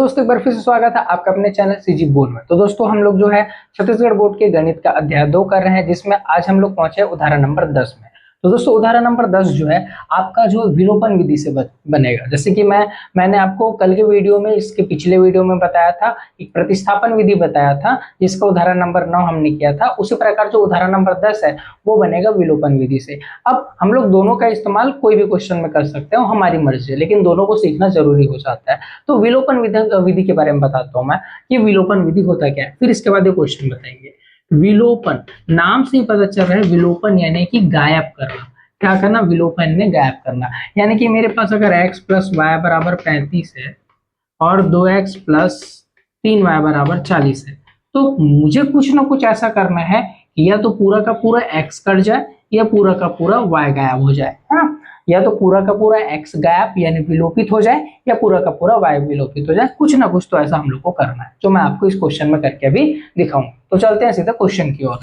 दोस्तों एक बार फिर से स्वागत है आपका अपने चैनल सीजी बोर्ड में। तो दोस्तों हम लोग जो है छत्तीसगढ़ बोर्ड के गणित का अध्याय 2 कर रहे हैं, जिसमें आज हम लोग पहुंचे उदाहरण नंबर 10 में। तो दोस्तों उदाहरण नंबर 10 जो है आपका जो विलोपन विधि से बनेगा। जैसे कि मैंने आपको कल के वीडियो में, इसके पिछले वीडियो में बताया था, एक प्रतिस्थापन विधि बताया था जिसका उदाहरण नंबर 9 हमने किया था। उसी प्रकार जो उदाहरण नंबर 10 है वो बनेगा विलोपन विधि से। अब हम लोग दोनों का इस्तेमाल कोई भी क्वेश्चन में कर सकते हैं, हमारी मर्जी है, लेकिन दोनों को सीखना जरूरी हो जाता है। तो विलोपन विधि के बारे में बताता हूँ मैं कि विलोपन विधि होता क्या है, फिर इसके बाद ये क्वेश्चन बताएंगे। विलोपन, नाम से ही पता चल रहा है, विलोपन यानी कि गायब करना। क्या करना? विलोपन ने गायब करना। यानी कि मेरे पास अगर x प्लस वाई बराबर 35 है और 2x प्लस 3y बराबर 40 है, तो मुझे कुछ ना कुछ ऐसा करना है कि या तो पूरा का पूरा x कट जाए या पूरा का पूरा y गायब हो जाए, है ना। या तो पूरा का पूरा x गायब यानी विलोपित हो जाए या पूरा का पूरा y विलोपित हो जाए। कुछ ना कुछ तो ऐसा हम लोग को करना है, जो मैं आपको इस क्वेश्चन में करके अभी दिखाऊंगा। तो चलते हैं सीधा क्वेश्चन की ओर,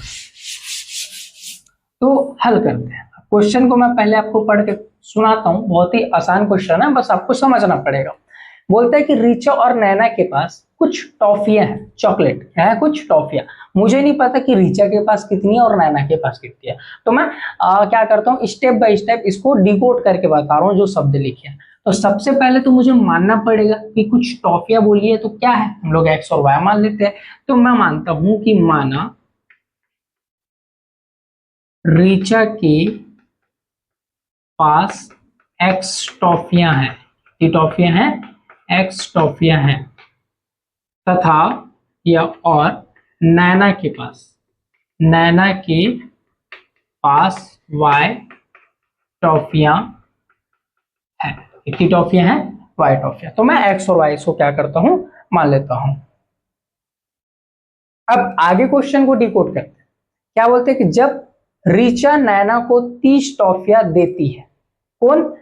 तो हल करते हैं। क्वेश्चन को मैं पहले आपको पढ़ के सुनाता हूँ। बहुत ही आसान क्वेश्चन है, बस आपको समझना पड़ेगा। बोलता है कि रिचा और नैना के पास कुछ टॉफियां हैं, चॉकलेट है, कुछ टॉफियां। मुझे नहीं पता कि रिचा के पास कितनी है और नैना के पास कितनी है, तो मैं क्या करता हूँ, स्टेप बाय स्टेप इसको डिकोड करके बता रहा हूँ जो शब्द लिखे हैं। तो सबसे पहले तो मुझे मानना पड़ेगा कि कुछ टॉफियां बोली है, तो क्या है, हम लोग एक्स और वाई मान लेते हैं। तो मैं मानता हूं कि माना रिचा के पास एक्स टॉफियां हैं, ये टॉफियां हैं, एक्स टॉफियां हैं, तथा या और नैना के पास वाई टॉफियां हैं। कितनी टॉफियां हैं? वाई टॉफियां। तो मैं एक्स और वाई को क्या करता हूं, मान लेता हूं। अब आगे क्वेश्चन को डिकोड करते हैं। क्या बोलते हैं कि जब रिचा नैना को 30 टॉफियां देती है, कौन?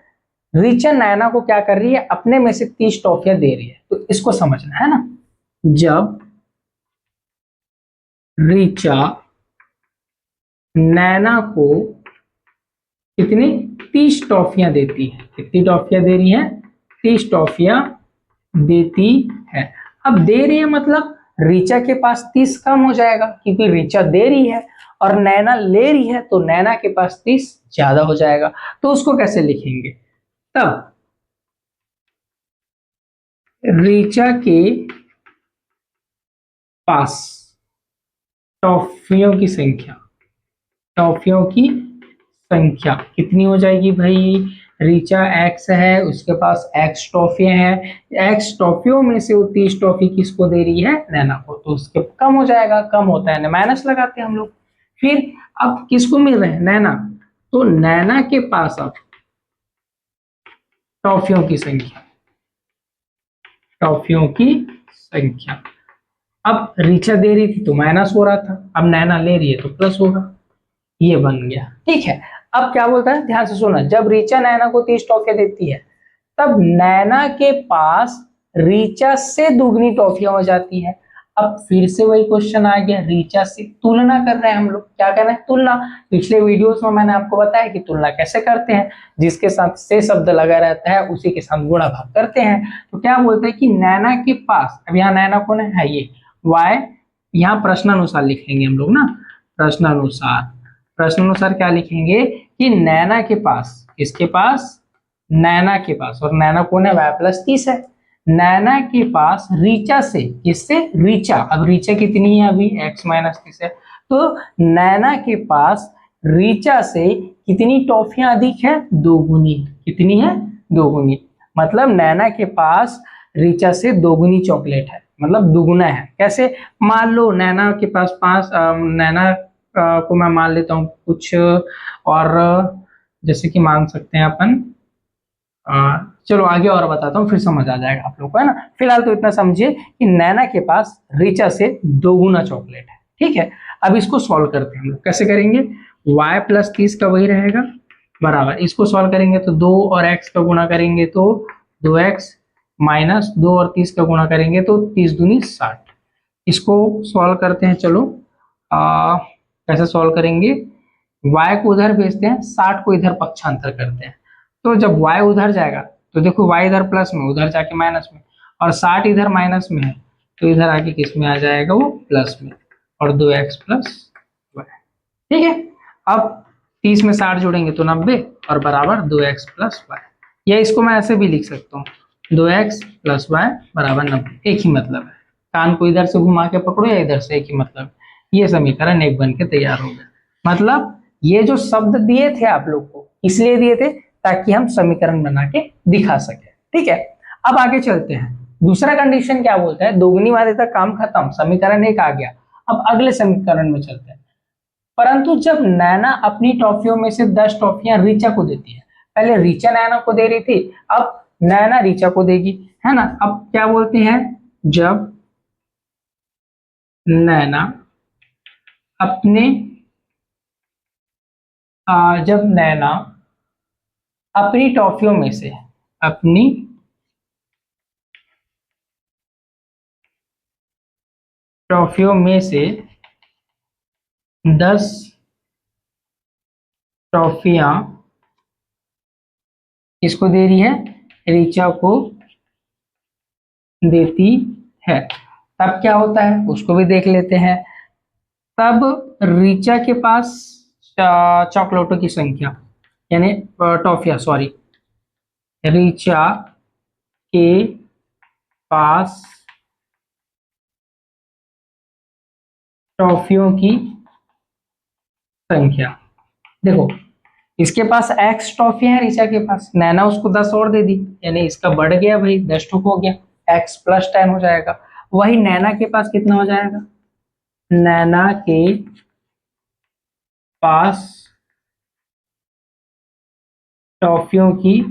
रिचा नैना को क्या कर रही है, अपने में से 30 टॉफियां दे रही है। तो इसको समझना है ना। जब रिचा नैना को कितनी 30 टॉफियां देती है, कितनी टॉफियां दे रही है? 30 टॉफियां देती है। अब दे रही है मतलब रिचा के पास 30 कम हो जाएगा, क्योंकि रिचा दे रही है और नैना ले रही है, तो नैना के पास 30 ज्यादा हो जाएगा। तो उसको कैसे लिखेंगे? तब रिचा के पास टॉफियों की संख्या कितनी हो जाएगी भाई? रिचा एक्स है, उसके पास एक्स टॉफियां हैं, एक्स टॉफियों में से वो 30 टॉफी किसको दे रही है? नैना को। तो उसके कम हो जाएगा, कम होता है माइनस लगाते हैं हम लोग। फिर अब किसको मिल रहे हैं? नैना। तो नैना के पास अब टॉफियों की संख्या, अब रिचा दे रही थी तो माइनस हो रहा था, अब नैना ले रही है तो प्लस होगा। ये बन गया, ठीक है। अब क्या बोलता है, ध्यान से सुना। जब रिचा नैना को 30 टॉफियां देती है, तब नैना के पास रिचा से दुगनी टॉफियां हो जाती है। अब फिर से वही क्वेश्चन आ गया, रिचा से तुलना कर रहे हैं हम लोग। क्या कर रहे हैं? तुलना। पिछले वीडियोस में मैंने आपको बताया कि तुलना कैसे करते हैं, जिसके साथ से शब्द लगा रहता है उसी के साथ गुणा भाग करते हैं। तो क्या बोलते हैं कि नैना के पास, अब यहाँ नैना कौन है ये वाई, यहाँ प्रश्नानुसार लिखेंगे हम लोग ना, प्रश्नानुसार क्या लिखेंगे कि नैना के पास, किसके पास? नैना के पास, और नैना कौन है? वाई प्लस 30 है। नैना के पास रिचा से, किससे? रिचा। अब रिचा कितनी है अभी? x माइनस 30 है। तो नैना के पास रिचा से कितनी टॉफियां अधिक है? दोगुनी। कितनी है? दोगुनी। मतलब नैना के पास रिचा से दोगुनी चॉकलेट है, मतलब दुगुना है। कैसे? मान लो नैना के पास 5, नैना को मैं मान लेता हूँ कुछ और, जैसे कि मान सकते हैं अपन, चलो आगे और बताता हूँ, फिर समझ आ जाएगा आप लोग को, है ना। फिलहाल तो इतना समझिए कि नैना के पास रिचा से दोगुना चॉकलेट है, ठीक है। अब इसको सॉल्व करते हैं हम लोग। कैसे करेंगे? y प्लस 30 का वही रहेगा बराबर, इसको सॉल्व करेंगे तो 2 और x का गुणा करेंगे तो 2x, माइनस 2 और 30 का गुणा करेंगे तो 30 दूनी 60। इसको सॉल्व करते हैं। चलो कैसे सॉल्व करेंगे? y को उधर भेजते हैं, 60 को इधर पक्षांतर करते हैं। तो जब y उधर जाएगा तो देखो y इधर प्लस में, उधर जाके माइनस में, और 60 इधर माइनस में है तो इधर आके किस में आ जाएगा, वो प्लस में, और 2x प्लस वाई। ठीक है, अब 30 में 60 जोड़ेंगे तो 90 और बराबर 2x प्लस वाई। या इसको मैं ऐसे भी लिख सकता हूँ 2x प्लस वाई बराबर 90, एक ही मतलब है। कान को इधर से घुमा के पकड़ो या इधर से, एक ही मतलब। ये समीकरण एक बन के तैयार हो गया। मतलब ये जो शब्द दिए थे आप लोग को इसलिए दिए थे ताकि हम समीकरण बना के दिखा सके। ठीक है, अब आगे चलते हैं। दूसरा कंडीशन क्या बोलता है, दोगुनी वाले तक काम खत्म, समीकरण एक आ गया। अब अगले समीकरण में चलते हैं। परंतु जब नैना अपनी टॉफियों में से 10 टॉफियां रीचा को देती है, पहले रीचा नैना को दे रही थी, अब नैना रीचा को देगी, है ना। अब क्या बोलते हैं, जब नैना अपने जब नैना अपनी टॉफियों में से अपनी टॉफियों में से 10 टॉफियां किसको दे रही है, रीचा को देती है, तब क्या होता है उसको भी देख लेते हैं। तब रीचा के पास चॉकलेटों की संख्या यानी टॉफियां, सॉरी, रीचा के पास टॉफियों की संख्या, देखो इसके पास x टॉफी है रीचा के पास, नैना उसको 10 और दे दी, यानी इसका बढ़ गया भाई 10 टुक हो गया, x प्लस 10 हो जाएगा। वही नैना के पास कितना हो जाएगा, नैना के पास टॉफियों की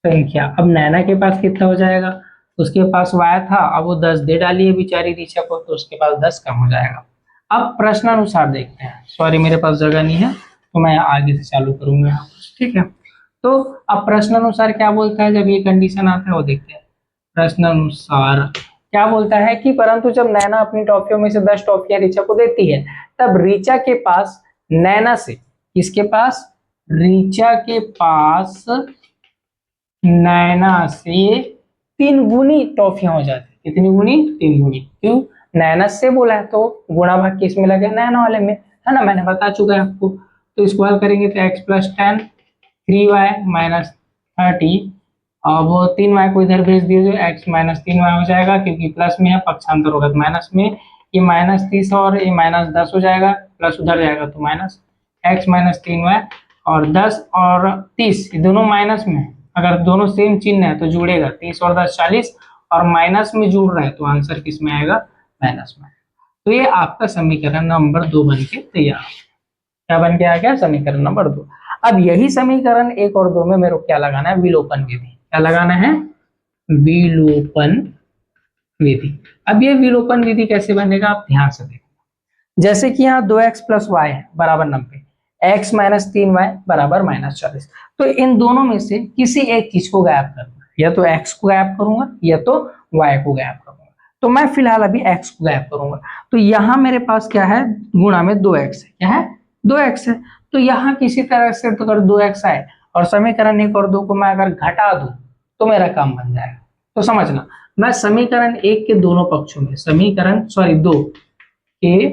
संख्या, अब नैना के पास कितना हो जाएगा, उसके पास y था, अब वो 10 दे डाली है बेचारी रीचा को, तो उसके पास 10 कम हो जाएगा। अब प्रश्नानुसार देखते हैं, सॉरी मेरे पास जगह नहीं है तो मैं आगे से चालू करूंगा यहाँ पर। ठीक है, तो अब प्रश्नानुसार क्या बोलता है, जब ये कंडीशन आता है वो देखते हैं। प्रश्नानुसार क्या बोलता है कि परंतु जब नैना अपनी टॉफियों में से 10 टॉफियां रीचा को देती है, तब रीचा के पास नैना से, किसके पास, रीचा के पास नैना से 3 गुनी टॉफियां हो जाती, कितनी गुनी, 3 गुनी। क्यों, नैना से बोला है तो गुणा भाग किस में लगे, नैना वाले में, है ना, मैंने बता चुका है आपको। तो इसको हल करेंगे तो x प्लस 10 3y माइनस 30, अब 3y को इधर भेज दिए तो x माइनस 3y हो जाएगा, क्योंकि प्लस में है पक्षांतर होगा तो माइनस में, ये माइनस 30 और ये माइनस 10 हो जाएगा, प्लस उधर जाएगा तो माइनस x माइनस 3y, और 10 और 30 दोनों माइनस में, अगर दोनों सेम चिन्ह है तो जुड़ेगा, 30 और 10 40, और माइनस में जुड़ रहा है तो आंसर किस में आएगा, माइनस में। तो ये आपका समीकरण नंबर 2 बन के तैयार, क्या बन के आ गया, समीकरण नंबर 2। अब यही समीकरण 1 और 2 में मेरे को क्या लगाना है, विलोपन विधि, क्या लगाना है, विलोपन विधि। अब ये विलोपन विधि कैसे बनेगा, आप ध्यान से देखो। जैसे कि यहाँ 2x प्लस वाई है बराबर 90, x माइनस 3y बराबर माइनस 40, तो इन दोनों में से किसी एक चीज को गायब करना, या तो x को गायब करूंगा या तो y को गायब करूंगा। तो मैं फिलहाल अभी x को गायब करूंगा, तो यहाँ मेरे पास क्या है, गुणा में 2x है, क्या है, 2x है। तो यहाँ किसी तरह से तो अगर 2x आए और समीकरण 1 और 2 को मैं अगर घटा दूं तो मेरा काम बन जाएगा। तो समझना, मैं समीकरण 1 के दोनों पक्षों में, समीकरण सॉरी 2 के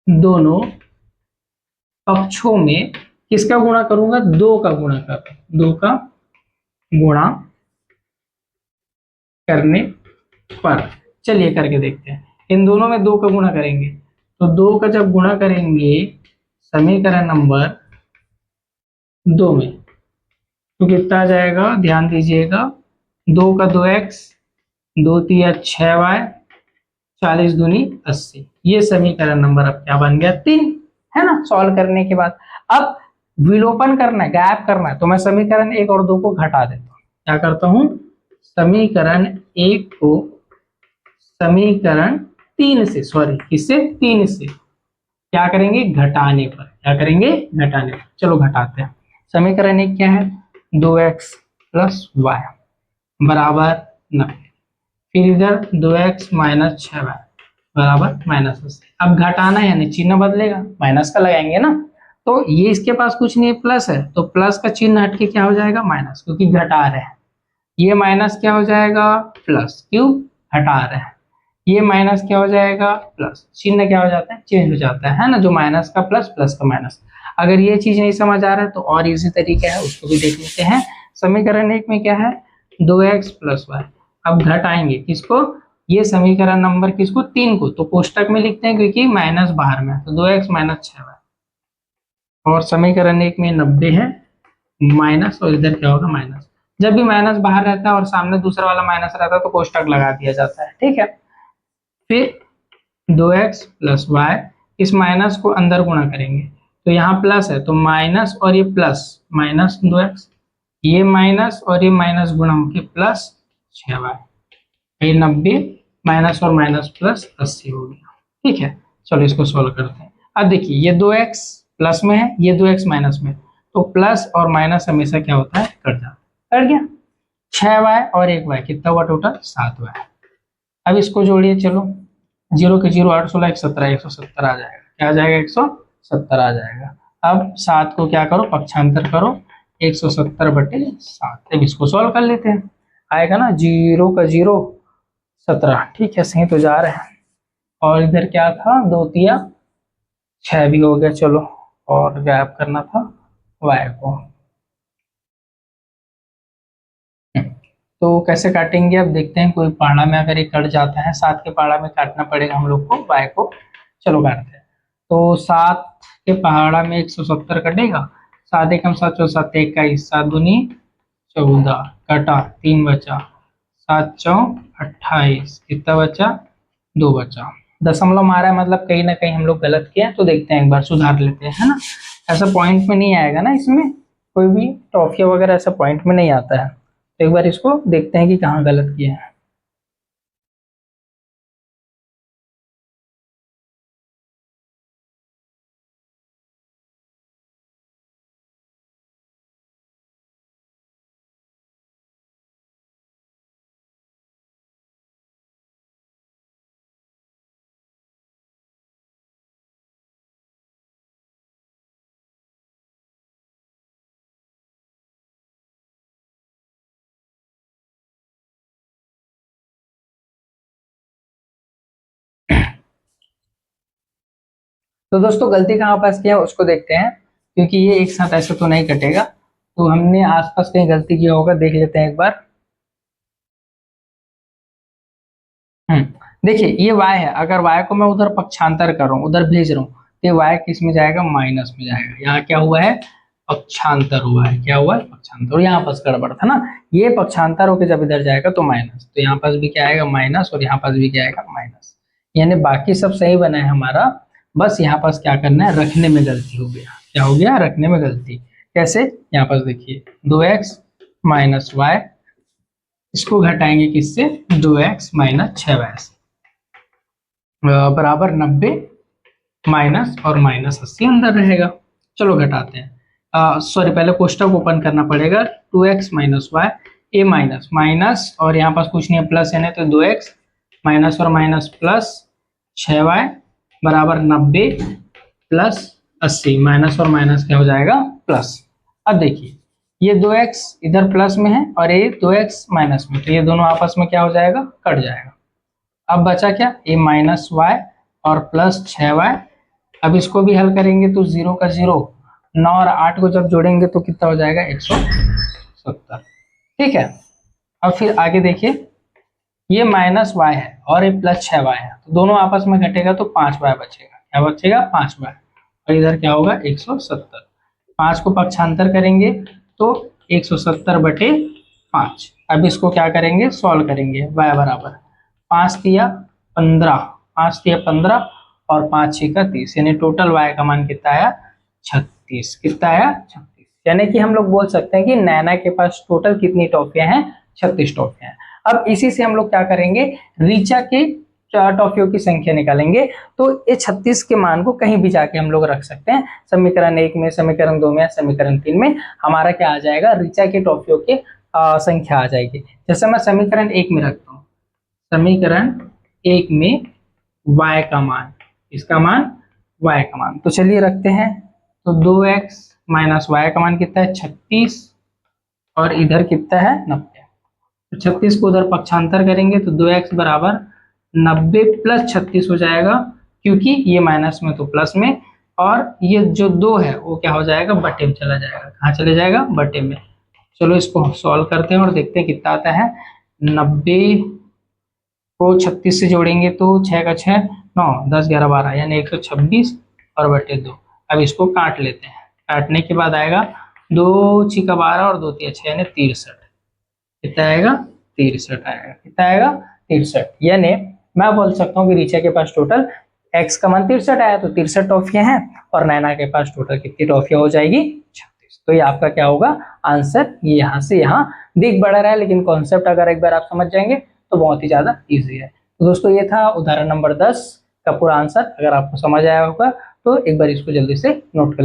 दोनों पक्षों में किसका गुणा करूंगा, 2 का गुणा कर, 2 का गुणा करने पर, चलिए करके देखते हैं। इन दोनों में 2 का गुणा करेंगे तो 2 का जब गुणा करेंगे समीकरण नंबर 2 में तो कितना आ जाएगा, ध्यान दीजिएगा, 2 का 2x, 2 तिया 6y, 40 दूनी 80, ये समीकरण नंबर अब क्या बन गया, 3, है ना। सॉल्व करने के बाद अब विलोपन करना है, गायब करना है, तो मैं समीकरण 1 और 2 को घटा देता हूँ। क्या करता हूँ, समीकरण 1 को समीकरण 3 से, सॉरी किससे, 3 से क्या करेंगे, घटाने पर, क्या करेंगे, घटाने पर। चलो घटाते हैं। समीकरण 1 क्या है, 2x प्लस वाई बराबर 90, फिर इधर 2x माइनस 6y बराबर माइनस 80। अब घटाना है यानी चिन्ह बदलेगा, माइनस का लगाएंगे ना, तो ये इसके पास कुछ नहीं है, प्लस है, तो प्लस का चिन्ह हटके क्या हो जाएगा, माइनस, क्योंकि घटा रहे हैं। ये माइनस क्या हो जाएगा प्लस, क्यों हटा रहे हैं, ये माइनस क्या हो जाएगा प्लस, चिन्ह क्या हो जाता है चेंज हो जाता है ना, जो माइनस का प्लस, प्लस का माइनस। अगर ये चीज नहीं समझ आ रहा है तो और इजी तरीका है, उसको भी देख लेते हैं। समीकरण एक में क्या है 2x प्लस वाई। अब घटाएंगे किसको, ये समीकरण नंबर किसको 3 को, तो कोष्टक में लिखते हैं क्योंकि माइनस बाहर में है, तो 2x माइनस 6y। और समीकरण एक में 90 है माइनस, और इधर क्या होगा माइनस। जब भी माइनस बाहर रहता है और सामने दूसरा वाला माइनस रहता है तो कोष्टक लगा दिया जाता है, ठीक है। फिर 2x प्लस वाई, इस माइनस को अंदर गुणा करेंगे तो यहाँ प्लस है तो माइनस और ये प्लस, माइनस 2x, ये माइनस और ये माइनस गुणा होके प्लस 6y। ये 90 माइनस और माइनस प्लस 80 हो गया, ठीक है। चलो इसको सोल्व करते हैं। अब देखिए ये 2x प्लस में है, ये 2x माइनस में, तो प्लस और माइनस हमेशा क्या होता है कट जाता है, कट गया। 6y और 1y कितना हुआ टोटल 7y। अब इसको जोड़िए, चलो 0 के 0 8 16 117, 170 आ जाएगा, क्या आ जाएगा 170 आ जाएगा। अब 7 को क्या करो पक्षांतर करो, 170/7। अब इसको सॉल्व कर लेते हैं, आएगा ना 0 का 0 17, ठीक है सही तो जा रहे हैं। और इधर क्या था 2 तिया 6 भी हो गया, चलो और गायब करना था y को। तो कैसे काटेंगे अब देखते हैं, कोई पहाड़ा में अगर ये कट जाता है, 7 के पहाड़ा में काटना पड़ेगा हम लोग को y को। चलो काटते हैं, तो 7 के पहाड़ा में 170 कटेगा, 7 एकम 7 चौ 7 21, 7 दूनी 14, कटा 3 बचा, 7 चौ 28, कितना बचा 2 बचा। दशमलव मारा है मतलब कहीं ना कहीं हम लोग गलत किए हैं, तो देखते हैं एक बार सुधार लेते हैं, है ना। ऐसा पॉइंट में नहीं आएगा ना, इसमें कोई भी टॉफिया वगैरह ऐसा पॉइंट में नहीं आता है, तो एक बार इसको देखते हैं कि कहाँ गलत किया है। तो दोस्तों गलती कहाँ पास किया है उसको देखते हैं, क्योंकि ये एक साथ ऐसे तो नहीं कटेगा, तो हमने आसपास कहीं गलती किया होगा, देख लेते हैं एक बार। देखिए ये y है, अगर y को मैं उधर पक्षांतर कर रहा हूँ, उधर भेज रहा हूँ, तो y किस में जाएगा माइनस में जाएगा। यहाँ क्या हुआ है पक्षांतर हुआ है, क्या हुआ है पक्षांतर, और यहाँ पास गड़बड़ था ना, ये पक्षांतर होकर जब इधर जाएगा तो माइनस, तो यहाँ पास भी क्या आएगा माइनस, और यहाँ पास भी क्या आएगा माइनस। यानी बाकी सब सही बना है हमारा, बस यहाँ पास क्या करना है रखने में गलती हो गया। क्या हो गया रखने में गलती, कैसे, यहाँ पास देखिए 2x माइनस वाई, इसको घटाएंगे किससे 2x माइनस 6y से, बराबर 90 माइनस और माइनस 80 अंदर रहेगा। चलो घटाते हैं, सॉरी पहले कोष्टक ओपन करना पड़ेगा, 2x माइनस वाई, ए माइनस माइनस और यहाँ पास कुछ नहीं है प्लस है ना, तो 2x माइनस और माइनस प्लस 6y बराबर 90 प्लस 80, माइनस और माइनस क्या हो जाएगा प्लस। अब देखिए ये 2x इधर प्लस में है और ये 2x माइनस में, तो ये दोनों आपस में क्या हो जाएगा कट जाएगा। अब बचा क्या a माइनस वाई और प्लस 6y। अब इसको भी हल करेंगे तो 0 का 0, 9 और 8 को जब जोड़ेंगे तो कितना हो जाएगा 170, ठीक है। अब फिर आगे देखिए ये माइनस y है और ये प्लस 6y है, तो दोनों आपस में घटेगा तो 5y बचेगा, क्या बचेगा 5y, और इधर क्या होगा 170। 5 को पक्षांतर करेंगे तो 170/5। अब इसको क्या करेंगे सॉल्व करेंगे, y बराबर 5 तिया 15, 5 तिया 15 और 5 6 का 30, यानी टोटल y का मान कितना आया 36, कितना आया 36। यानी कि हम लोग बोल सकते हैं कि नैना के पास टोटल कितनी टॉफियां हैं 36 टॉफियां हैं। अब इसी से हम लोग क्या करेंगे रीचा के टॉफियों की संख्या निकालेंगे, तो ये 36 के मान को कहीं भी जाके हम लोग रख सकते हैं, समीकरण 1 में, समीकरण 2 में या समीकरण 3 में हमारा क्या आ जाएगा रीचा के टॉफियों की संख्या आ जाएगी। जैसे मैं समीकरण 1 में रखता हूँ, समीकरण 1 में y का मान, इसका मान y का मान, तो चलिए रखते हैं, तो 2x माइनस y का मान कितना है 36 और इधर कितना है 90। तो 36 को उधर पक्षांतर करेंगे तो 2x बराबर 90 प्लस 36 हो जाएगा, क्योंकि ये माइनस में तो प्लस में, और ये जो 2 है वो क्या हो जाएगा, बटे में चला जाएगा। कहाँ चले जाएगा, बटे में। चलो इसको सॉल्व करते हैं और देखते हैं कितना आता है। 90 को 36 से जोड़ेंगे तो 6 का 6 9 10 11 12 यानी 126 और बटे 2। अब इसको काट लेते हैं। काटने के बाद आएगा 2 छिका 12 और 2 तिया 6 यानी 63। कितना आएगा, 63 आएगा। कितना आएगा, 63। यानी मैं बोल सकता हूँ कि ऋचा के पास टोटल x का मान 63 आया, तो 63 टॉफियां हैं, और नैना के पास टोटल कितनी टॉफियां हो जाएगी, 36। तो ये आपका क्या होगा, आंसर। ये यहाँ से यहाँ दिख बड़ा रहा है, लेकिन कॉन्सेप्ट अगर एक बार आप समझ जाएंगे तो बहुत ही ज्यादा इजी है। तो दोस्तों ये था उदाहरण नंबर 10 का पूरा आंसर। अगर आपको समझ आया होगा तो एक बार इसको जल्दी से नोट कर